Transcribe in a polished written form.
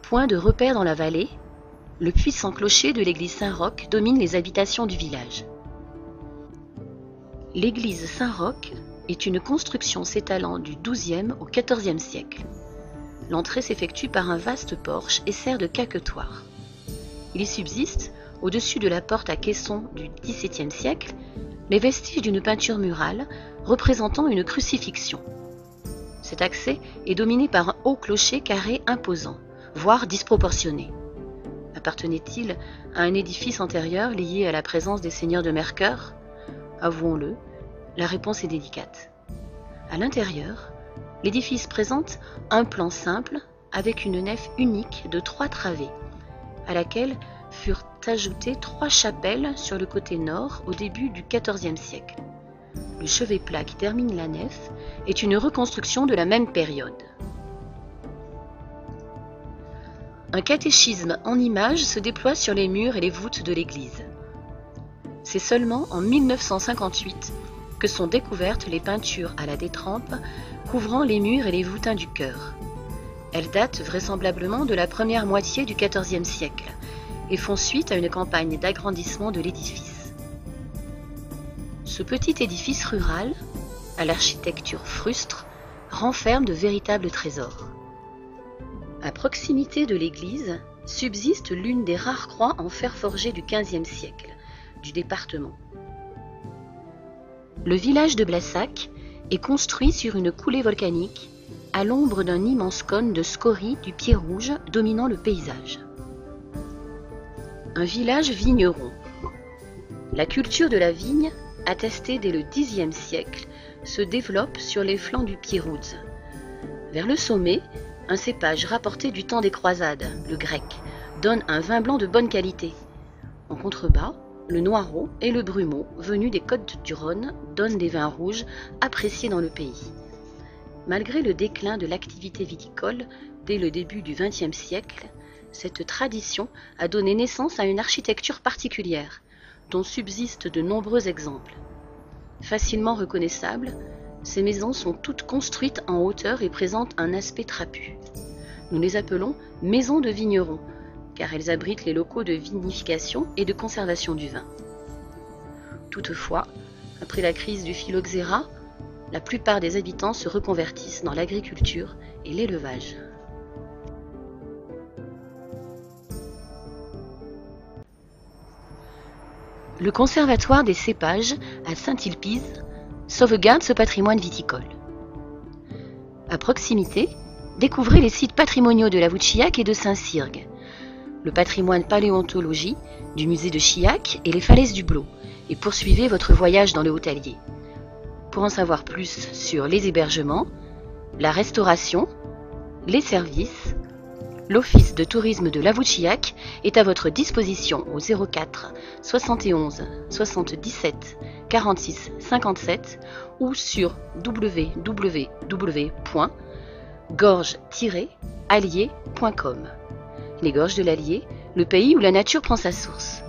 Point de repère dans la vallée, le puissant clocher de l'église Saint-Roch domine les habitations du village. L'église Saint-Roch est une construction s'étalant du XIIe au XIVe siècle. L'entrée s'effectue par un vaste porche et sert de caquetoire. Il y subsiste, au-dessus de la porte à caisson du XVIIe siècle, les vestiges d'une peinture murale représentant une crucifixion. Cet accès est dominé par un haut clocher carré imposant, voire disproportionné. Appartenait-il à un édifice antérieur lié à la présence des seigneurs de Mercœur? Avouons-le, la réponse est délicate. À l'intérieur, l'édifice présente un plan simple avec une nef unique de 3 travées, à laquelle furent ajoutées 3 chapelles sur le côté nord au début du XIVe siècle. Le chevet plat qui termine la nef est une reconstruction de la même période. Un catéchisme en images se déploie sur les murs et les voûtes de l'église. C'est seulement en 1958 que sont découvertes les peintures à la détrempe couvrant les murs et les voûtins du chœur. Elles datent vraisemblablement de la première moitié du XIVe siècle et font suite à une campagne d'agrandissement de l'édifice. Ce petit édifice rural, à l'architecture frustre, renferme de véritables trésors. À proximité de l'église subsiste l'une des rares croix en fer forgé du XVe siècle, du département. Le village de Blassac est construit sur une coulée volcanique à l'ombre d'un immense cône de scorie du pied rouge dominant le paysage. Un village vigneron. La culture de la vigne, attestée dès le Xe siècle, se développe sur les flancs du Pierrouz. Vers le sommet, un cépage rapporté du temps des croisades, le grec, donne un vin blanc de bonne qualité. En contrebas, le noirot et le brumeau, venus des côtes du Rhône, donnent des vins rouges appréciés dans le pays. Malgré le déclin de l'activité viticole dès le début du XXe siècle, cette tradition a donné naissance à une architecture particulière, dont subsistent de nombreux exemples. Facilement reconnaissables, ces maisons sont toutes construites en hauteur et présentent un aspect trapu. Nous les appelons maisons de vignerons, car elles abritent les locaux de vinification et de conservation du vin. Toutefois, après la crise du phylloxéra, la plupart des habitants se reconvertissent dans l'agriculture et l'élevage. Le Conservatoire des cépages à Saint-Ilpize sauvegarde ce patrimoine viticole. À proximité, découvrez les sites patrimoniaux de la voûte Chillac et de Saint-Syrgue, le patrimoine paléontologie du musée de Chillac et les falaises du Blot, et poursuivez votre voyage dans le Haut-Allier. Pour en savoir plus sur les hébergements, la restauration, les services, l'Office de tourisme de la voûte Chillac est à votre disposition au 04 71 77 46 57 ou sur www.gorges-allier.com. Les Gorges de l'Allier, le pays où la nature prend sa source.